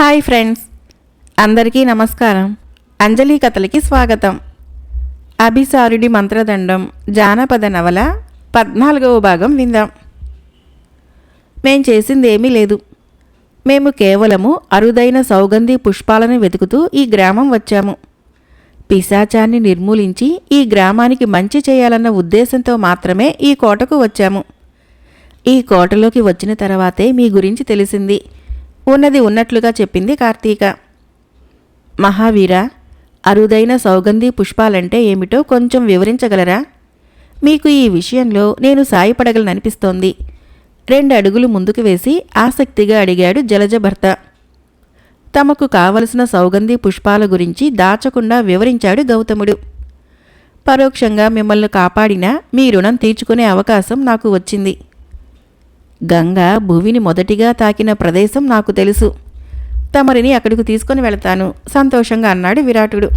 Hi friends, అందరికీ నమస్కారం. అంజలి కథలకి స్వాగతం. అభిసారుడి మంత్రదండం జానపద నవల 14వ భాగం విందాం. మేం చేసిందేమీ లేదు. మేము కేవలము అరుదైన సౌగంధి పుష్పాలను వెతుకుతూ ఈ గ్రామం వచ్చాము. పిశాచాన్ని నిర్మూలించి ఈ గ్రామానికి మంచి చేయాలన్న ఉద్దేశంతో మాత్రమే ఈ కోటకు వచ్చాము. ఈ కోటలోకి వచ్చిన తర్వాతే మీ గురించి తెలిసింది. ఉన్నది ఉన్నట్లుగా చెప్పింది కార్తీక. మహావీర, అరుదైన సౌగంధి పుష్పాలంటే ఏమిటో కొంచెం వివరించగలరా? మీకు ఈ విషయంలో నేను సాయపడగలననిపిస్తోంది. 2 అడుగులు ముందుకు వేసి ఆసక్తిగా అడిగాడు జలజ భర్త. తమకు కావలసిన సౌగంధి పుష్పాల గురించి దాచకుండా వివరించాడు గౌతముడు. పరోక్షంగా మిమ్మల్ని కాపాడిన మీ రుణం తీర్చుకునే అవకాశం నాకు వచ్చింది. గంగ భూమిని మొదటిగా తాకిన ప్రదేశం నాకు తెలుసు. తమరిని అక్కడికి తీసుకొని వెళతాను సంతోషంగా అన్నాడు విరాటుడు.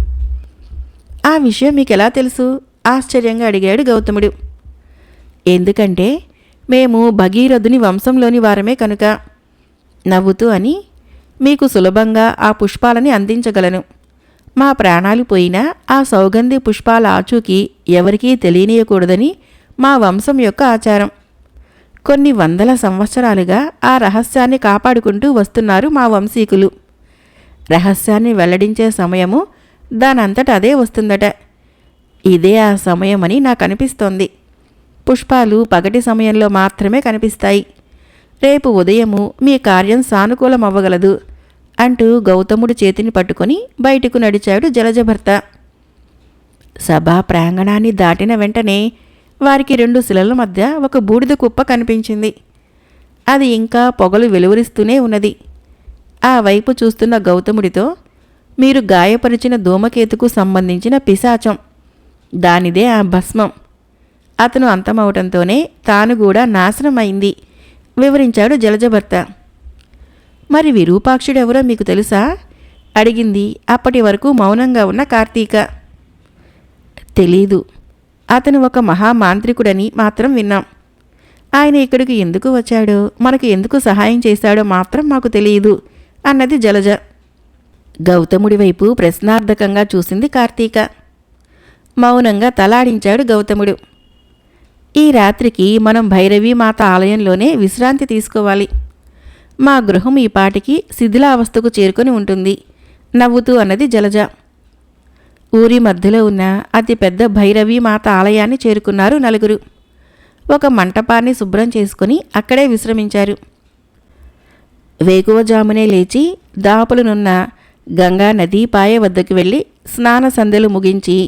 ఆ విషయం మీకెలా తెలుసు? ఆశ్చర్యంగా అడిగాడు గౌతముడు. ఎందుకంటే మేము భగీరథుని వంశంలోని వారమే కనుక. నవ్వుతూ అని, మీకు సులభంగా ఆ పుష్పాలని అందించగలను. మా ప్రాణాలు పోయినా ఆ సౌగంధి పుష్పాల ఆచూకీ ఎవరికీ తెలియనీయకూడదని మా వంశం యొక్క ఆచారం. కొన్ని వందల సంవత్సరాలుగా ఆ రహస్యాన్ని కాపాడుకుంటూ వస్తున్నారు మా వంశీకులు. రహస్యాన్ని వెల్లడించే సమయము దానంతట అదే వస్తుందట. ఇదే ఆ సమయమని నాకు అనిపిస్తోంది. పుష్పాలు పగటి సమయంలో మాత్రమే కనిపిస్తాయి. రేపు ఉదయము మీ కార్యం సానుకూలమవ్వగలదు అంటూ గౌతముడి చేతిని పట్టుకొని బయటకు నడిచాడు జలజభర్త. సభా ప్రాంగణాన్ని దాటిన వెంటనే వారికి 2 శిలల మధ్య ఒక బూడిద కుప్ప కనిపించింది. అది ఇంకా పొగలు వెలువరిస్తూనే ఉన్నది. ఆ వైపు చూస్తున్న గౌతముడితో, మీరు గాయపరిచిన ధూమకేతుకు సంబంధించిన పిశాచం, దానిదే ఆ భస్మం. అతను అంతమవటంతోనే తాను కూడా నాశనమైంది వివరించాడు జలజభర్త. మరి విరూపాక్షుడెవరో మీకు తెలుసా? అడిగింది అప్పటి వరకు మౌనంగా ఉన్న కార్తీక. తెలీదు. అతను ఒక మహామాంత్రికుడని మాత్రం విన్నాం. ఆయన ఇక్కడికి ఎందుకు వచ్చాడో, మనకు ఎందుకు సహాయం చేశాడో మాత్రం మాకు తెలియదు అన్నది జలజ. గౌతముడి వైపు ప్రశ్నార్థకంగా చూసింది కార్తీక. మౌనంగా తలాడించాడు గౌతముడు. ఈ రాత్రికి మనం భైరవీ మాత ఆలయంలోనే విశ్రాంతి తీసుకోవాలి. మా గృహం ఈ పాటికి శిథిలావస్థకు చేరుకొని ఉంటుంది నవ్వుతూ అన్నది జలజ. ఊరి మధ్యలో ఉన్న అతిపెద్ద భైరవీ మాత ఆలయాన్ని చేరుకున్నారు నలుగురు. ఒక మంటపాన్ని శుభ్రం చేసుకుని అక్కడే విశ్రమించారు. వేకువజామునే లేచి దాపులనున్న గంగా నదీ పాయ వద్దకు వెళ్ళి స్నాన సంధ్యలు ముగించి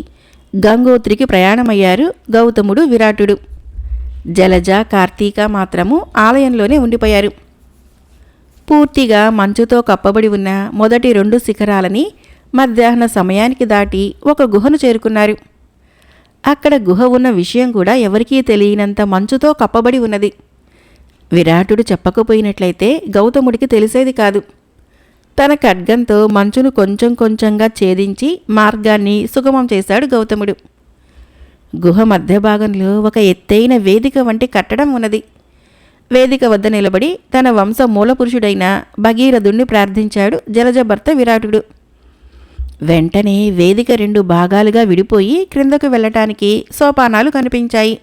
గంగోత్రికి ప్రయాణమయ్యారు గౌతముడు, విరాటుడు. జలజ, కార్తీక మాత్రము ఆలయంలోనే ఉండిపోయారు. పూర్తిగా మంచుతో కప్పబడి ఉన్న మొదటి 2 శిఖరాలని మధ్యాహ్న సమయానికి దాటి ఒక గుహను చేరుకున్నారు. అక్కడ గుహ ఉన్న విషయం కూడా ఎవరికీ తెలియనంత మంచుతో కప్పబడి ఉన్నది. విరాటుడు చెప్పకపోయినట్లయితే గౌతముడికి తెలిసేది కాదు. తన ఖడ్గంతో మంచును కొంచెం కొంచెంగా ఛేదించి మార్గాన్ని సుగమం చేశాడు గౌతముడు. గుహ మధ్య భాగంలో ఒక ఎత్తైన వేదిక వంటి కట్టడం ఉన్నది. వేదిక వద్ద నిలబడి తన వంశ మూలపురుషుడైన భగీరథుణ్ణి ప్రార్థించాడు జలజ భర్త విరాటుడు. వెంటనే వేదిక 2 భాగాలుగా విడిపోయి క్రిందకు వెళ్ళటానికి సోపానాలు కనిపించాయి.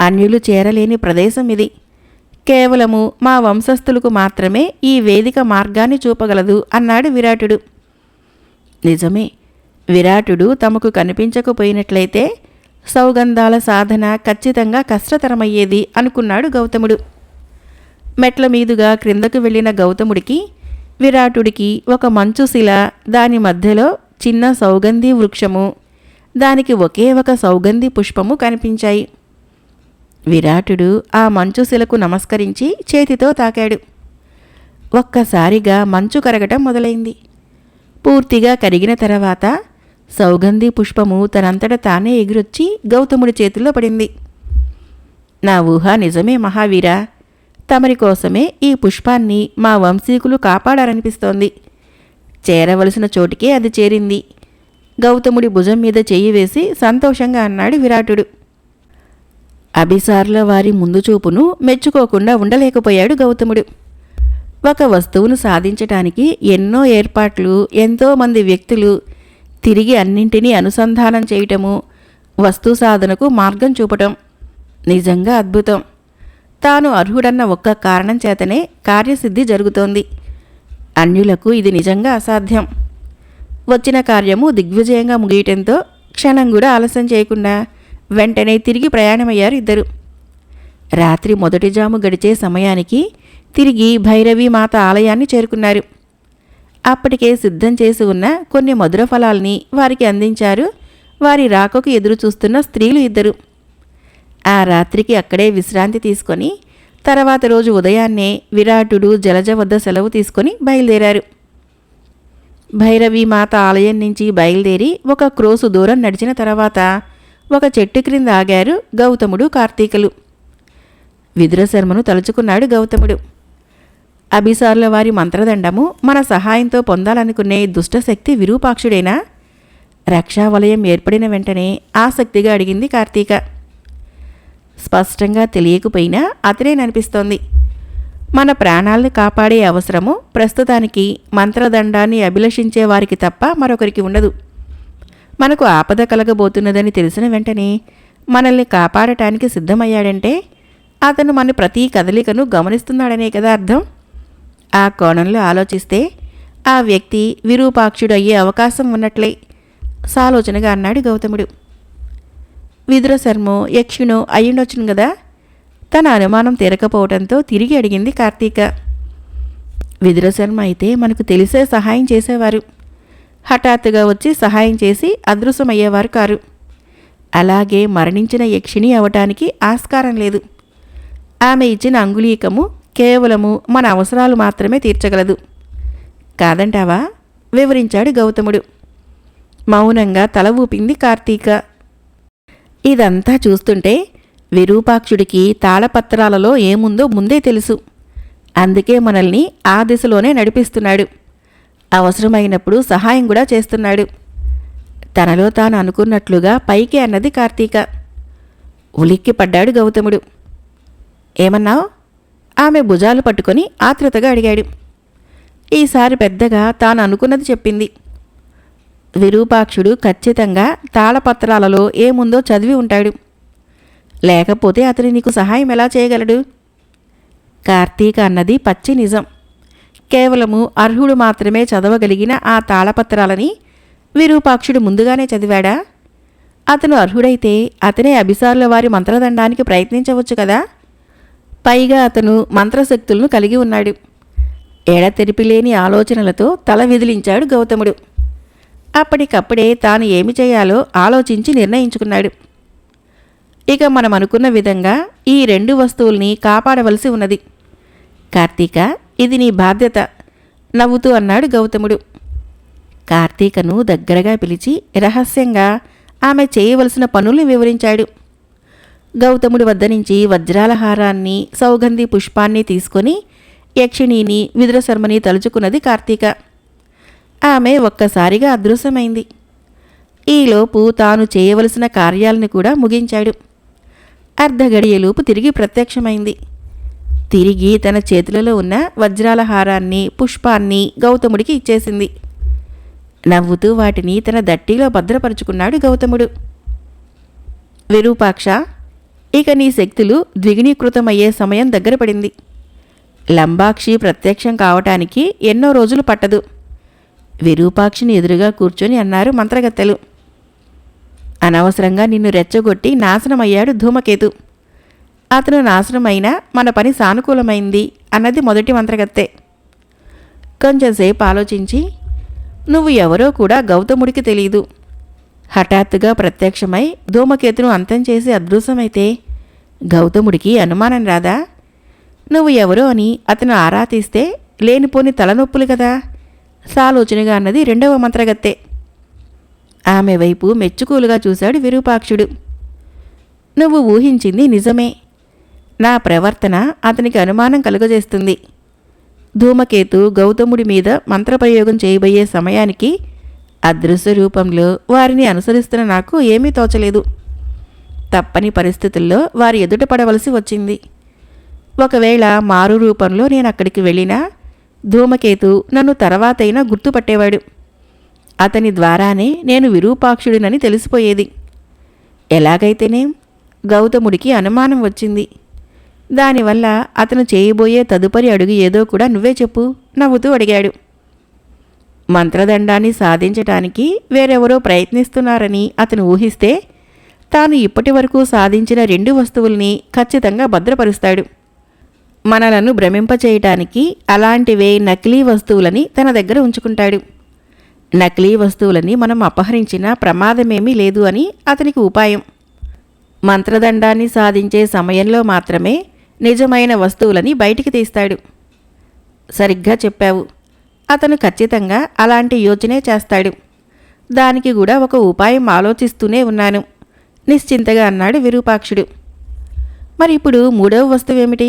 అన్యులు చేరలేని ప్రదేశం ఇది. కేవలము మా వంశస్థులకు మాత్రమే ఈ వేదిక మార్గాన్ని చూపగలదు అన్నాడు విరాటుడు. నిజమే. విరాటుడు తమకు కనిపించకపోయినట్లయితే సౌగంధాల సాధన ఖచ్చితంగా కష్టతరమయ్యేది అనుకున్నాడు గౌతముడు. మెట్ల మీదుగా క్రిందకు వెళ్ళిన గౌతముడికి, విరాటుడికి ఒక మంచుశిల, దాని మధ్యలో చిన్న సౌగంధి వృక్షము, దానికి ఒకే ఒక సౌగంధి పుష్పము కనిపించాయి. విరాటుడు ఆ మంచుశిలకు నమస్కరించి చేతితో తాకాడు. ఒక్కసారిగా మంచు కరగటం మొదలైంది. పూర్తిగా కరిగిన తర్వాత సౌగంధి పుష్పము తనంతట తానే ఎగిరొచ్చి గౌతముడి చేతిలో పడింది. నా ఊహ నిజమే మహావీరా. తమరి కోసమే ఈ పుష్పాన్ని మా వంశీకులు కాపాడారనిపిస్తోంది. చేరవలసిన చోటికే అది చేరింది. గౌతముడి భుజం మీద చెయ్యి వేసి సంతోషంగా అన్నాడు విరాటుడు. అభిసార్ల వారి ముందు చూపును మెచ్చుకోకుండా ఉండలేకపోయాడు గౌతముడు. ఒక వస్తువును సాధించటానికి ఎన్నో ఏర్పాట్లు, ఎంతోమంది వ్యక్తులు తిరిగి అన్నింటినీ అనుసంధానం చేయటము, వస్తు సాధనకు మార్గం చూపటం నిజంగా అద్భుతం. తాను అర్హుడన్న ఒక్క కారణం చేతనే కార్యసిద్ధి జరుగుతోంది. అన్యులకు ఇది నిజంగా అసాధ్యం. వచ్చిన కార్యము దిగ్విజయంగా ముగియటంతో క్షణం కూడా ఆలస్యం చేయకుండా వెంటనే తిరిగి ప్రయాణమయ్యారు ఇద్దరు. రాత్రి మొదటి జాము గడిచే సమయానికి తిరిగి భైరవీ మాత ఆలయాన్ని చేరుకున్నారు. అప్పటికే సిద్ధం చేసి ఉన్న కొన్ని మధుర ఫలాల్ని వారికి అందించారు వారి రాకకు ఎదురు చూస్తున్న స్త్రీలు ఇద్దరు. ఆ రాత్రికి అక్కడే విశ్రాంతి తీసుకొని తర్వాత రోజు ఉదయాన్నే విరాటుడు జలజ వద్ద సెలవు తీసుకొని బయలుదేరారు. భైరవీ మాత ఆలయం నుంచి బయలుదేరి ఒక క్రోసు దూరం నడిచిన తర్వాత ఒక చెట్టు క్రింద ఆగారు గౌతముడు, కార్తీకులు. విదురశర్మను తలుచుకున్నాడు గౌతముడు. అభిసారుల వారి మంత్రదండము మన సహాయంతో పొందాలనుకునే దుష్టశక్తి విరూపాక్షుడేనా? రక్షావలయం ఏర్పడిన వెంటనే ఆసక్తిగా అడిగింది కార్తీక. స్పష్టంగా తెలియకపోయినా అతనేననిపిస్తోంది. మన ప్రాణాలను కాపాడే అవసరము ప్రస్తుతానికి మంత్రదండాన్ని అభిలషించే వారికి తప్ప మరొకరికి ఉండదు. మనకు ఆపద కలగబోతున్నదని తెలిసిన వెంటనే మనల్ని కాపాడటానికి సిద్ధమయ్యాడంటే అతను మన ప్రతి కదలికను గమనిస్తున్నాడనే కదా అర్థం. ఆ కోణంలో ఆలోచిస్తే ఆ వ్యక్తి విరూపాక్షుడు అయ్యే అవకాశం ఉన్నట్లే సాలోచనగా అన్నాడు గౌతముడు. విదురశర్మో యక్షునో అయ్యుండొచ్చును గదా? తన అనుమానం తీరకపోవడంతో తిరిగి అడిగింది కార్తీక. విదురశర్మ అయితే మనకు తెలిసే సహాయం చేసేవారు. హఠాత్తుగా వచ్చి సహాయం చేసి అదృశ్యమయ్యేవారు కారు. అలాగే మరణించిన యక్షిణి అవటానికి ఆస్కారం లేదు. ఆమె ఇచ్చిన అంగుళీకము కేవలము మన అవసరాలు మాత్రమే తీర్చగలదు. కాదంటావా? వివరించాడు గౌతముడు. మౌనంగా తల ఊపింది కార్తీక. ఇదంతా చూస్తుంటే విరూపాక్షుడికి తాళపత్రాలలో ఏముందో ముందే తెలుసు. అందుకే మనల్ని ఆ దిశలోనే నడిపిస్తున్నాడు. అవసరమైనప్పుడు సహాయం కూడా చేస్తున్నాడు. తనలో తాను అనుకున్నట్లుగా పైకి అన్నది కార్తీక. ఉలిక్కి పడ్డాడు గౌతముడు. ఏమన్నావు? ఆమె భుజాలు పట్టుకొని ఆతృతగా అడిగాడు. ఈసారి పెద్దగా తాను అనుకున్నది చెప్పింది. విరూపాక్షుడు ఖచ్చితంగా తాళపత్రాలలో ఏముందో చదివి ఉంటాడు. లేకపోతే అతను నీకు సహాయం ఎలా చేయగలడు? కార్తీక అన్నది పచ్చి నిజం. కేవలము అర్హుడు మాత్రమే చదవగలిగిన ఆ తాళపత్రాలని విరూపాక్షుడు ముందుగానే చదివాడా? అతను అర్హుడైతే అతనే అభిసారుల వారి మంత్రదండానికి ప్రయత్నించవచ్చు కదా. పైగా అతను మంత్రశక్తులను కలిగి ఉన్నాడు. ఎడతెరిపిలేని ఆలోచనలతో తల విదిలించాడు గౌతముడు. అప్పటికప్పుడే తాను ఏమి చేయాలో ఆలోచించి నిర్ణయించుకున్నాడు. ఇక మనం అనుకున్న విధంగా ఈ 2 వస్తువుల్ని కాపాడవలసి ఉన్నది. కార్తీక, ఇది నీ బాధ్యత నవ్వుతూ అన్నాడు గౌతముడు. కార్తీకను దగ్గరగా పిలిచి రహస్యంగా ఆమె చేయవలసిన పనుల్ని వివరించాడు. గౌతముడి వద్ద నుంచి వజ్రాల హారాన్ని, సౌగంధి పుష్పాన్ని తీసుకొని యక్షిణిని, విదురశర్మని తలుచుకున్నది కార్తీక. ఆమె ఒక్కసారిగా అదృశ్యమైంది. ఈలోపు తాను చేయవలసిన కార్యాలను కూడా ముగించాడు. అర్ధగడియలోపు తిరిగి ప్రత్యక్షమైంది. తిరిగి తన చేతులలో ఉన్న వజ్రాల హారాన్ని, పుష్పాన్ని గౌతముడికి ఇచ్చేసింది. నవ్వుతూ వాటిని తన దట్టిలో భద్రపరుచుకున్నాడు గౌతముడు. విరూపాక్ష, ఇక నీ శక్తులు ద్విగుణీకృతమయ్యే సమయం దగ్గర పడింది. లంబాక్షి ప్రత్యక్షం కావటానికి ఎన్నో రోజులు పట్టదు. విరూపాక్షిని ఎదురుగా కూర్చొని అన్నారు మంత్రగత్తెలు. అనవసరంగా నిన్ను రెచ్చగొట్టి నాశనమయ్యాడు ధూమకేతు. అతను నాశనమైనా మన పని సానుకూలమైంది అన్నది మొదటి మంత్రగత్తె. కొంచెంసేపు ఆలోచించి, నువ్వు ఎవరో కూడా గౌతముడికి తెలీదు. హఠాత్తుగా ప్రత్యక్షమై ధూమకేతును అంతం చేసి అదృశ్యమైతే గౌతముడికి అనుమానం రాదా? నువ్వు ఎవరో అని అతను ఆరా తీస్తే లేనిపోని తలనొప్పులు కదా సాలోచనగా అన్నది రెండవ మంత్రగత్తె. ఆమె వైపు మెచ్చుకూలుగా చూశాడు విరూపాక్షుడు. నువ్వు ఊహించింది నిజమే. నా ప్రవర్తన అతనికి అనుమానం కలుగజేస్తుంది. ధూమకేతు గౌతముడి మీద మంత్రప్రయోగం చేయబోయే సమయానికి అదృశ్య రూపంలో వారిని అనుసరిస్తున్న నాకు ఏమీ తోచలేదు. తప్పని పరిస్థితుల్లో వారి ఎదుట పడవలసి వచ్చింది. ఒకవేళ మారు రూపంలో నేను అక్కడికి వెళ్ళినా ధూమకేతు నన్ను తర్వాతైనా గుర్తుపట్టేవాడు. అతని ద్వారానే నేను విరూపాక్షుడినని తెలిసిపోయేది. ఎలాగైతేనేం గౌతముడికి అనుమానం వచ్చింది. దానివల్ల అతను చేయబోయే తదుపరి అడుగు ఏదో కూడా నువ్వే చెప్పు నవ్వుతూ అడిగాడు. మంత్రదండాన్ని సాధించటానికి వేరెవరో ప్రయత్నిస్తున్నారని అతను ఊహిస్తే తాను ఇప్పటి వరకు సాధించిన 2 వస్తువుల్ని ఖచ్చితంగా భద్రపరుస్తాడు. మనలను భ్రమింపచేయటానికి అలాంటివే నకిలీ వస్తువులని తన దగ్గర ఉంచుకుంటాడు. నకిలీ వస్తువులని మనం అపహరించినా ప్రమాదమేమీ లేదు అని అతనికి ఉపాయం. మంత్రదండాన్ని సాధించే సమయంలో మాత్రమే నిజమైన వస్తువులని బయటికి తీస్తాడు. సరిగ్గా చెప్పావు. అతను ఖచ్చితంగా అలాంటి యోచనే చేస్తాడు. దానికి కూడా ఒక ఉపాయం ఆలోచిస్తూనే ఉన్నాను నిశ్చింతగా అన్నాడు విరూపాక్షుడు. మరి ఇప్పుడు 3వ వస్తువేమిటి?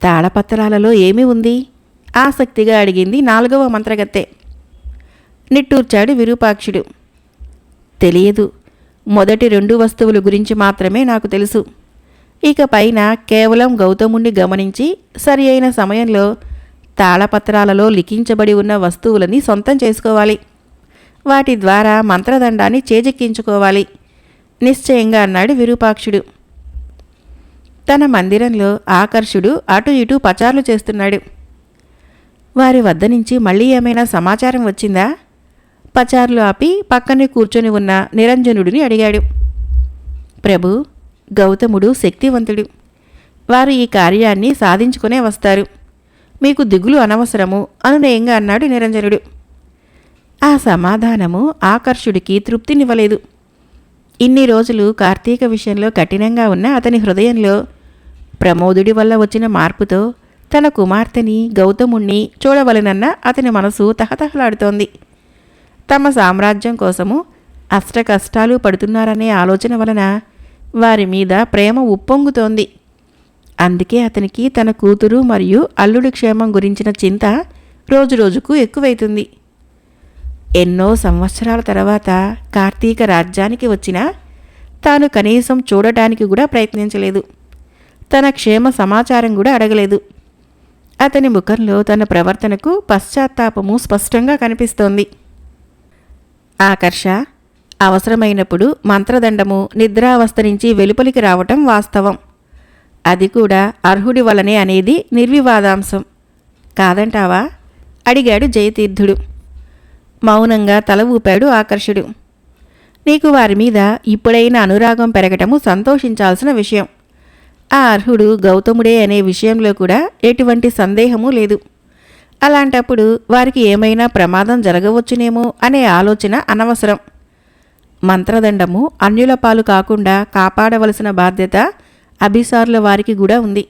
తాళపత్రాలలో ఏమి ఉంది? ఆసక్తిగా అడిగింది 4వ మంత్రగత్తె. నిట్టూర్చాడు విరూపాక్షుడు. తెలియదు. మొదటి 2 వస్తువుల గురించి మాత్రమే నాకు తెలుసు. ఇక పైన కేవలం గౌతముణ్ణి గమనించి సరి అయిన సమయంలో తాళపత్రాలలో లిఖించబడి ఉన్న వస్తువులని సొంతం చేసుకోవాలి. వాటి ద్వారా మంత్రదండాన్ని చేజెక్కించుకోవాలి నిశ్చయంగా అన్నాడు విరూపాక్షుడు. తన మందిరంలో ఆకర్షుడు అటు ఇటు పచార్లు చేస్తున్నాడు. వారి వద్ద నుంచి మళ్ళీ ఏమైనా సమాచారం వచ్చిందా? పచార్లు ఆపి పక్కనే కూర్చొని ఉన్న నిరంజనుడిని అడిగాడు. ప్రభు, గౌతముడు శక్తివంతుడు. వారు ఈ కార్యాన్ని సాధించుకునే వస్తారు. మీకు దిగులు అనవసరము అనునయంగా అన్నాడు నిరంజనుడు. ఆ సమాధానము ఆకర్షుడికి తృప్తినివ్వలేదు. ఇన్ని రోజులు కార్తీక విషయంలో కఠినంగా ఉన్న అతని హృదయంలో ప్రమోదుడి వల్ల వచ్చిన మార్పుతో తన కుమార్తెని గౌతముణ్ణి చూడవలనన్న అతని మనసు తహతహలాడుతోంది. తమ సామ్రాజ్యం కోసము అష్టకష్టాలు పడుతున్నారనే ఆలోచన వలన వారి మీద ప్రేమ ఉప్పొంగుతోంది. అందుకే అతనికి తన కూతురు మరియు అల్లుడి క్షేమం గురించిన చింత రోజురోజుకు ఎక్కువైతుంది. ఎన్నో సంవత్సరాల తర్వాత కార్తీక రాజ్యానికి వచ్చినా తాను కనీసం చూడటానికి కూడా ప్రయత్నించలేదు. తన క్షేమ సమాచారం కూడా అడగలేదు. అతని ముఖంలో తన ప్రవర్తనకు పశ్చాత్తాపము స్పష్టంగా కనిపిస్తోంది. ఆకర్ష, అవసరమైనప్పుడు మంత్రదండము నిద్రావస్థ నుంచి వెలుపలికి రావటం వాస్తవం. అది కూడా అర్హుడి వలనే అనేది నిర్వివాదాంశం. కాదంటావా? అడిగాడు జయతీర్థుడు. మౌనంగా తల ఊపాడు ఆకర్షుడు. నీకు వారి మీద ఇప్పుడైనా అనురాగం పెరగటము సంతోషించాల్సిన విషయం. ఆ అర్హుడు గౌతముడే అనే విషయంలో కూడా ఎటువంటి సందేహమూ లేదు. అలాంటప్పుడు వారికి ఏమైనా ప్రమాదం జరగవచ్చునేమో అనే ఆలోచన అనవసరం. మంత్రదండము అన్యుల పాలు కాకుండా కాపాడవలసిన బాధ్యత అభిసారుల వారికి కూడా ఉంది.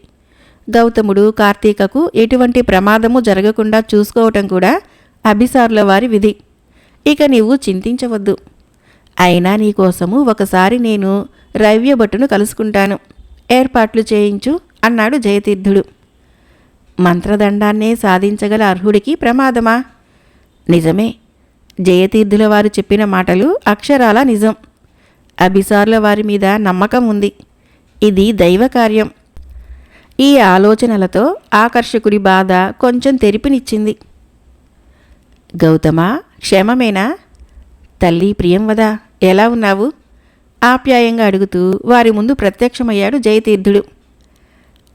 గౌతముడు కార్తీకకు ఎటువంటి ప్రమాదము జరగకుండా చూసుకోవటం కూడా అభిసారుల వారి విధి. ఇక నీవు చింతించవద్దు. అయినా నీకోసము ఒకసారి నేను రవ్యభట్టును కలుసుకుంటాను. ఏర్పాట్లు చేయించు అన్నాడు జయతీర్థుడు. మంత్రదండాన్నే సాధించగల అర్హుడికి ప్రమాదమా? నిజమే. జయతీర్థుల వారు చెప్పిన మాటలు అక్షరాల నిజం. అభిసారుల వారి మీద నమ్మకం ఉంది. ఇది దైవకార్యం. ఈ ఆలోచనలతో ఆకర్షకుడి బాధ కొంచెం తెరిపినిచ్చింది. గౌతమ, క్షేమమేనా? తల్లి ప్రియంవద, ఎలా ఉన్నావు? ఆప్యాయంగా అడుగుతూ వారి ముందు ప్రత్యక్షమయ్యాడు జయతీర్థుడు.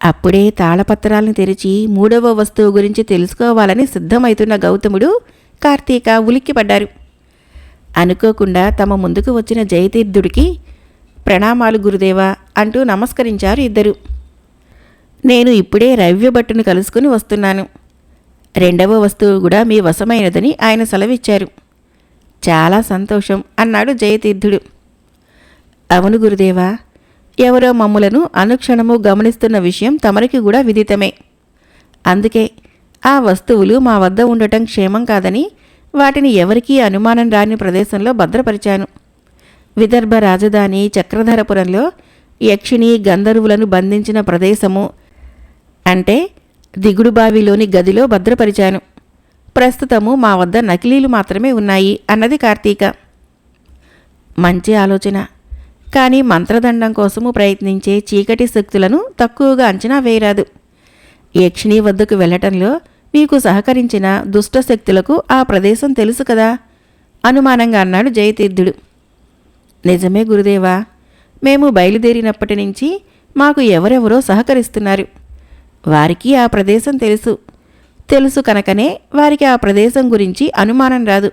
అప్పుడే తాళపత్రాలను తెరిచి 3వ వస్తువు గురించి తెలుసుకోవాలని సిద్ధమవుతున్న గౌతముడు, కార్తీక ఉలిక్కిపడ్డారు. అనుకోకుండా తమ ముందుకు వచ్చిన జయతీర్థుడికి ప్రణామాలు గురుదేవా అంటూ నమస్కరించారు ఇద్దరు. నేను ఇప్పుడే రవ్యభట్టును కలుసుకుని వస్తున్నాను. 2వ వస్తువు కూడా మీ వశమైనదని ఆయన సెలవిచ్చారు. చాలా సంతోషం అన్నాడు జయతీర్థుడు. అవును గురుదేవా, ఎవరో మమ్ములను అనుక్షణము గమనిస్తున్న విషయం తమరికి కూడా విదితమే. అందుకే ఆ వస్తువులు మా వద్ద ఉండటం క్షేమం కాదని వాటిని ఎవరికీ అనుమానం రాని ప్రదేశంలో భద్రపరిచాను. విదర్భ రాజధాని చక్రధరపురంలో యక్షిణి గంధర్వులను బంధించిన ప్రదేశము అంటే దిగుడుబావిలోని గదిలో భద్రపరిచాను. ప్రస్తుతము మా వద్ద నకిలీలు మాత్రమే ఉన్నాయి అన్నది కార్తీక. మంచి ఆలోచన. కానీ మంత్రదండం కోసము ప్రయత్నించే చీకటి శక్తులను తక్కువగా అంచనా వేయరాదు. యక్షిణి వద్దకు వెళ్లటంలో మీకు సహకరించిన దుష్టశక్తులకు ఆ ప్రదేశం తెలుసు కదా అనుమానంగా అన్నాడు జయతీర్థుడు. నిజమే గురుదేవా, మేము బయలుదేరినప్పటి నుంచి మాకు ఎవరెవరో సహకరిస్తున్నారు. వారికి ఆ ప్రదేశం తెలుసు కనుకనే వారికి ఆ ప్రదేశం గురించి అనుమానం రాదు.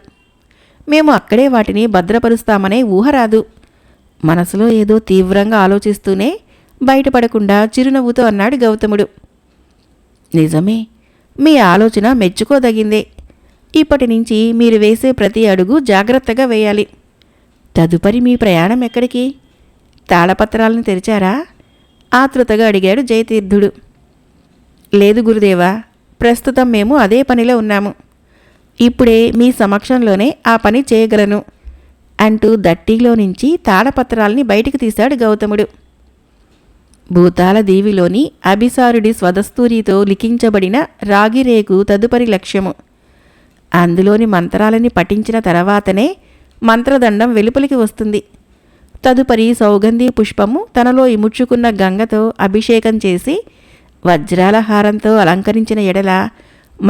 మేము అక్కడే వాటిని భద్రపరుస్తామనే ఊహ రాదు. మనసులో ఏదో తీవ్రంగా ఆలోచిస్తూనే బయటపడకుండా చిరునవ్వుతో అన్నాడు గౌతముడు. నిజమే, మీ ఆలోచన మెచ్చుకోదగిందే. ఇప్పటి నుంచి మీరు వేసే ప్రతి అడుగు జాగ్రత్తగా వేయాలి. తదుపరి మీ ప్రయాణం ఎక్కడికి? తాళపత్రాలను తెరిచారా? ఆతృతగా అడిగాడు జయతీర్థుడు. లేదు గురుదేవా, ప్రస్తుతం మేము అదే పనిలో ఉన్నాము. ఇప్పుడే మీ సమక్షంలోనే ఆ పని చేయగలను అంటూ దట్టిలో నుంచి తాళపత్రాల్ని బయటికి తీశాడు గౌతముడు. భూతాల దీవిలోని అభిసారుడి స్వదస్తూరితో లిఖించబడిన రాగిరేకు తదుపరి లక్ష్యము. అందులోని మంత్రాలని పఠించిన తర్వాతనే మంత్రదండం వెలుపలికి వస్తుంది. తదుపరి సౌగంధి పుష్పము తనలో ఇముడ్చుకున్న గంగతో అభిషేకం చేసి వజ్రాల హారంతో అలంకరించిన ఎడల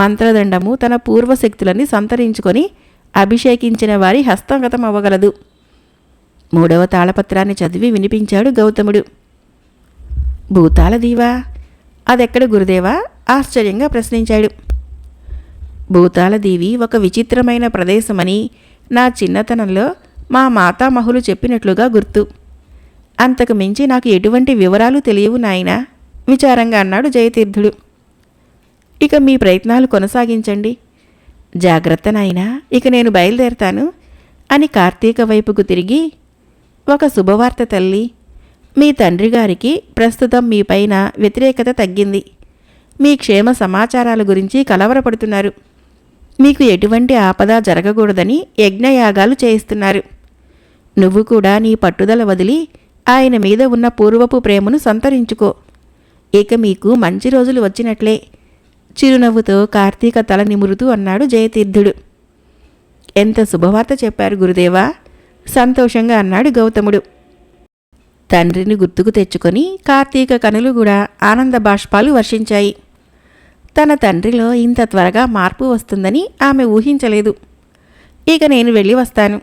మంత్రదండము తన పూర్వశక్తులని సంతరించుకొని అభిషేకించిన వారి హస్తగతం అవ్వగలదు. 3వ తాళపత్రాన్ని చదివి వినిపించాడు గౌతముడు. భూతాల దీవా, అదెక్కడ గురుదేవా? ఆశ్చర్యంగా ప్రశ్నించాడు. భూతాల దీవి ఒక విచిత్రమైన ప్రదేశమని నా చిన్నతనంలో మా మాతామహులు చెప్పినట్లుగా గుర్తు. అంతకు మించి నాకు ఎటువంటి వివరాలు తెలియవు నాయనా, విచారంగా అన్నాడు జయతీర్థుడు. ఇక మీ ప్రయత్నాలు కొనసాగించండి. జాగ్రత్త నాయనా, ఇక నేను బయలుదేరతాను అని కార్తీక వైపుకు తిరిగి, ఒక శుభవార్త తల్లి. మీ తండ్రి గారికి ప్రస్తుతం మీపైన వ్యతిరేకత తగ్గింది. మీ క్షేమ సమాచారాల గురించి కలవరపడుతున్నారు. మీకు ఎటువంటి ఆపద జరగకూడదని యజ్ఞయాగాలు చేయిస్తున్నారు. నువ్వు కూడా నీ పట్టుదల వదిలి ఆయన మీద ఉన్న పూర్వపు ప్రేమను సంతరించుకో. ఇక మీకు మంచి రోజులు వచ్చినట్లే చిరునవ్వుతో కార్తీక తల నిమురుతూ అన్నాడు జయతీర్థుడు. ఎంత శుభవార్త చెప్పారు గురుదేవా, సంతోషంగా అన్నాడు గౌతముడు. తండ్రిని గుర్తుకు తెచ్చుకొని కార్తీక కనులు కూడా ఆనంద బాష్పాలు వర్షించాయి. తన తండ్రిలో ఇంత త్వరగా మార్పు వస్తుందని ఆమె ఊహించలేదు. ఇక నేను వెళ్ళి వస్తాను.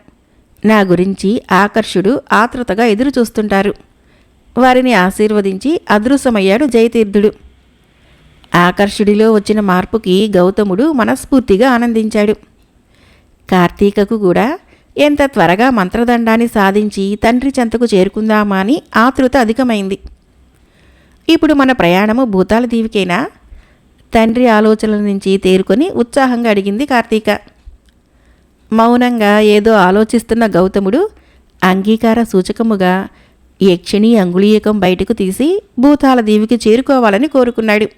నా గురించి ఆకర్షుడు ఆతృతగా ఎదురు చూస్తుంటారు. వారిని ఆశీర్వదించి అదృశ్యమయ్యాడు జయతీర్థుడు. ఆకర్షుడిలో వచ్చిన మార్పుకి గౌతముడు మనస్ఫూర్తిగా ఆనందించాడు. కార్తీకకు కూడా ఎంత త్వరగా మంత్రదండాన్ని సాధించి తండ్రి చెంతకు చేరుకుందామా అని ఆతృత అధికమైంది. ఇప్పుడు మన ప్రయాణము భూతాల దీవికేనా? తండ్రి ఆలోచనల నుంచి తేరుకొని ఉత్సాహంగా అడిగింది కార్తీక. మౌనంగా ఏదో ఆలోచిస్తున్న గౌతముడు అంగీకార సూచకముగా యక్షిణి అంగుళీయకం బయటకు తీసి భూతాల దీవికి చేరుకోవాలని కోరుకున్నాడు.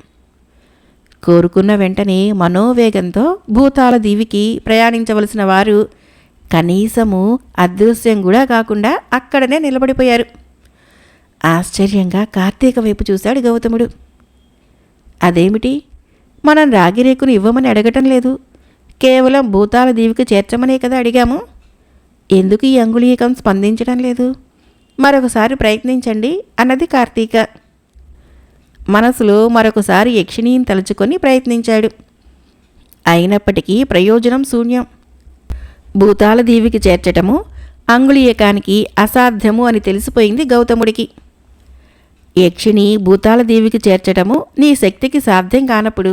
కోరుకున్న వెంటనే మనోవేగంతో భూతాల దీవికి ప్రయాణించవలసిన వారు కనీసము అదృశ్యం కూడా కాకుండా అక్కడనే నిలబడిపోయారు. ఆశ్చర్యంగా కార్తీక వైపు చూశాడు గౌతముడు. అదేమిటి, మనం రాగిరేకును ఇవ్వమని అడగటం లేదు, కేవలం భూతాల దీవికి చేర్చమనే కదా అడిగాము. ఎందుకు ఈ అంగుళీయకం స్పందించడం లేదు? మరొకసారి ప్రయత్నించండి అన్నది కార్తీక. మనసులో మరొకసారి యక్షిణిని తలుచుకొని ప్రయత్నించాడు. అయినప్పటికీ ప్రయోజనం శూన్యం. భూతాల దీవికి చేర్చటము అంగుళీయకానికి అసాధ్యము అని తెలిసిపోయింది గౌతముడికి. యక్షిణి భూతాల దీవికి చేర్చటము నీ శక్తికి సాధ్యం కానప్పుడు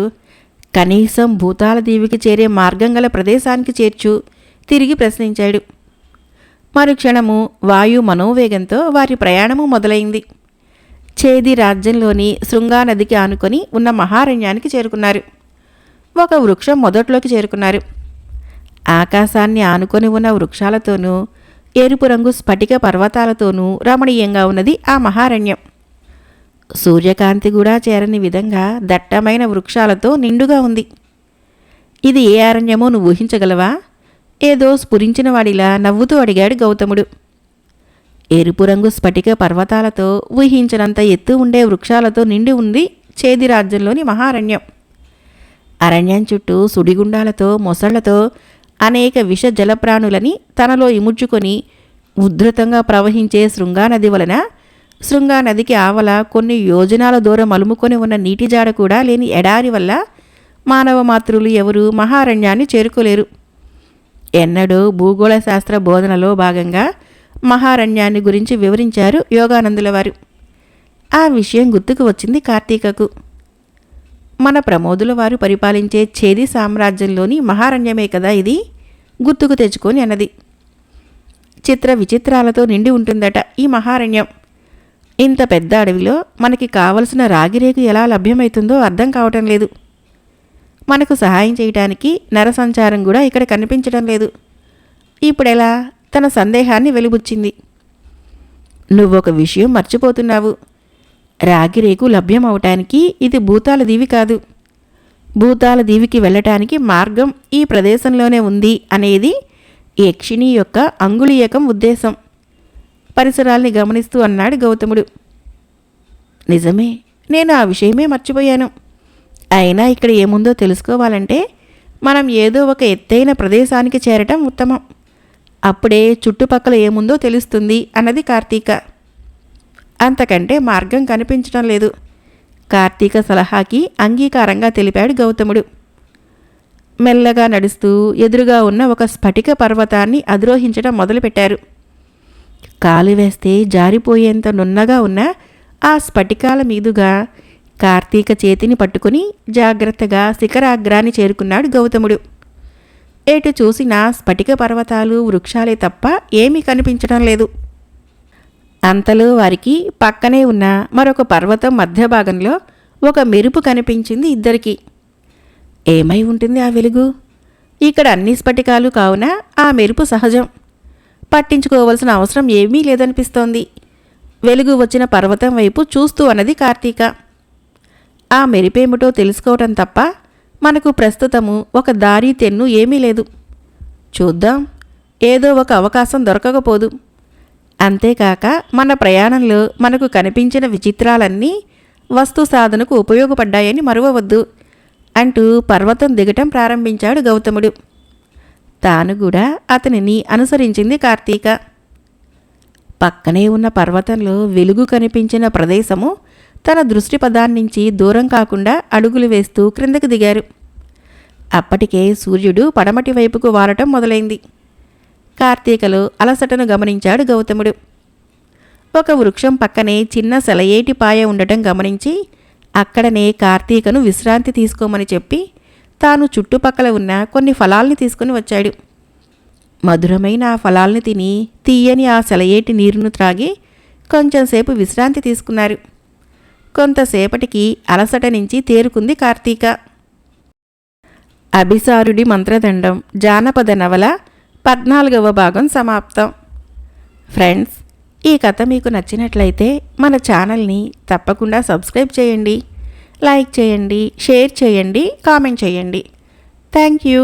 కనీసం భూతాల దీవికి చేరే మార్గం గల ప్రదేశానికి చేర్చు తిరిగి ప్రశ్నించాడు. మరుక్షణము వాయు మనోవేగంతో వారి ప్రయాణము మొదలైంది. ఛేది రాజ్యంలోని శృంగానదికి ఆనుకొని ఉన్న మహారణ్యానికి చేరుకున్నారు. ఒక వృక్షం మొదట్లోకి చేరుకున్నారు. ఆకాశాన్ని ఆనుకొని ఉన్న వృక్షాలతోనూ ఎరుపు రంగు స్ఫటిక పర్వతాలతోనూ రమణీయంగా ఉన్నది ఆ మహారణ్యం. సూర్యకాంతి కూడా చేరని విధంగా దట్టమైన వృక్షాలతో నిండుగా ఉంది. ఇది ఏ అరణ్యమో నువ్వు ఊహించగలవా? ఏదో స్ఫురించిన వాడిలా నవ్వుతూ అడిగాడు గౌతముడు. ఎరుపు రంగు స్ఫటిక పర్వతాలతో ఊహించినంత ఎత్తు ఉండే వృక్షాలతో నిండి ఉంది ఛేది రాజ్యంలోని మహారణ్యం. అరణ్యం చుట్టూ సుడిగుండాలతో మొసళ్లతో అనేక విష జలప్రాణులని తనలో ఇముడ్చుకొని ఉధృతంగా ప్రవహించే శృంగానది వలన శృంగానదికి ఆవల కొన్ని యోజనాల దూరం అలుముకొని ఉన్న నీటి జాడ కూడా లేని ఎడారి వల్ల మానవ మాతృలు ఎవరూ మహారణ్యాన్ని చేరుకోలేరు. ఎన్నడూ భూగోళ శాస్త్ర బోధనలో భాగంగా మహారణ్యాన్ని గురించి వివరించారు యోగానందుల వారు. ఆ విషయం గుర్తుకు వచ్చింది కార్తీకకు. మన ప్రమోదుల వారు పరిపాలించే ఛేది సామ్రాజ్యంలోని మహారణ్యమే కదా ఇది, గుర్తుకు తెచ్చుకొని అన్నది. చిత్ర విచిత్రాలతో నిండి ఉంటుందట ఈ మహారణ్యం. ఇంత పెద్ద అడవిలో మనకి కావలసిన రాగిరేకు ఎలా లభ్యమవుతుందో అర్థం కావటం లేదు. మనకు సహాయం చేయటానికి నరసంచారం కూడా ఇక్కడ కనిపించడం లేదు. ఇప్పుడెలా? తన సందేహాన్ని వెలుబుచ్చింది. నువ్వొక విషయం మర్చిపోతున్నావు. రాగిరేకు లభ్యమవటానికి ఇది భూతాల దీవి కాదు. భూతాల దీవికి వెళ్ళటానికి మార్గం ఈ ప్రదేశంలోనే ఉంది అనేది యక్షిణి యొక్క అంగుళీయకం ఉద్దేశం. పరిసరాల్ని గమనిస్తూ అన్నాడు గౌతముడు. నిజమే, నేను ఆ విషయమే మర్చిపోయాను. అయినా ఇక్కడ ఏముందో తెలుసుకోవాలంటే మనం ఏదో ఒక ఎత్తైన ప్రదేశానికి చేరటం ఉత్తమం. అప్పుడే చుట్టుపక్కల ఏముందో తెలుస్తుంది అన్నది కార్తీక. అంతకంటే మార్గం కనిపించడం లేదు. కార్తీక సలహాకి అంగీకారంగా తెలిపాడు గౌతముడు. మెల్లగా నడుస్తూ ఎదురుగా ఉన్న ఒక స్ఫటిక పర్వతాన్ని అధిరోహించడం మొదలుపెట్టారు. కాలు వేస్తే జారిపోయేంత నున్నగా ఉన్న ఆ స్ఫటికాల మీదుగా కార్తీక చేతిని పట్టుకుని జాగ్రత్తగా శిఖరాగ్రాన్ని చేరుకున్నాడు గౌతముడు. ఎటు చూసినా స్ఫటిక పర్వతాలు, వృక్షాలే తప్ప ఏమీ కనిపించడం లేదు. అంతలో వారికి పక్కనే ఉన్న మరొక పర్వతం మధ్య భాగంలో ఒక మెరుపు కనిపించింది ఇద్దరికీ. ఏమై ఉంటుంది ఆ వెలుగు? ఇక్కడ అన్ని స్ఫటికాలు కావున ఆ మెరుపు సహజం, పట్టించుకోవలసిన అవసరం ఏమీ లేదనిపిస్తోంది. వెలుగు వచ్చిన పర్వతం వైపు చూస్తూ అన్నది కార్తీక. ఆ మెరిపేమిటో తెలుసుకోవటం తప్ప మనకు ప్రస్తుతము ఒక దారి తెన్ను ఏమీ లేదు. చూద్దాం, ఏదో ఒక అవకాశం దొరకకపోదు. అంతేకాక మన ప్రయాణంలో మనకు కనిపించిన విచిత్రాలన్నీ వస్తు సాధనకు ఉపయోగపడ్డాయని మరువవద్దు అంటూ పర్వతం దిగటం ప్రారంభించాడు గౌతముడు. తాను కూడా అతనిని అనుసరించింది కార్తీక. పక్కనే ఉన్న పర్వతంలో వెలుగు కనిపించిన ప్రదేశము తన దృష్టిపథాన్నించి దూరం కాకుండా అడుగులు వేస్తూ క్రిందకు దిగారు. అప్పటికే సూర్యుడు పడమటి వైపుకు వాలటం మొదలైంది. కార్తీకలో అలసటను గమనించాడు గౌతముడు. ఒక వృక్షం పక్కనే చిన్న సెలయేటి పాయ ఉండటం గమనించి అక్కడనే కార్తీకను విశ్రాంతి తీసుకోమని చెప్పి తాను చుట్టుపక్కల ఉన్న కొన్ని ఫలాల్ని తీసుకుని వచ్చాడు. మధురమైన ఆ ఫలాల్ని తిని తీయని ఆ సెలయేటి నీరును త్రాగి కొంచెంసేపు విశ్రాంతి తీసుకున్నారు. కొంతసేపటికి అలసట నుంచి తేరుకుంది కార్తీక. అభిసారుడి మంత్రదండం జానపద నవల 14వ భాగం సమాప్తం. ఫ్రెండ్స్, ఈ కథ మీకు నచ్చినట్లయితే మన ఛానల్ని తప్పకుండా సబ్స్క్రైబ్ చేయండి, లైక్ చేయండి, షేర్ చేయండి, కామెంట్ చేయండి. Thank you.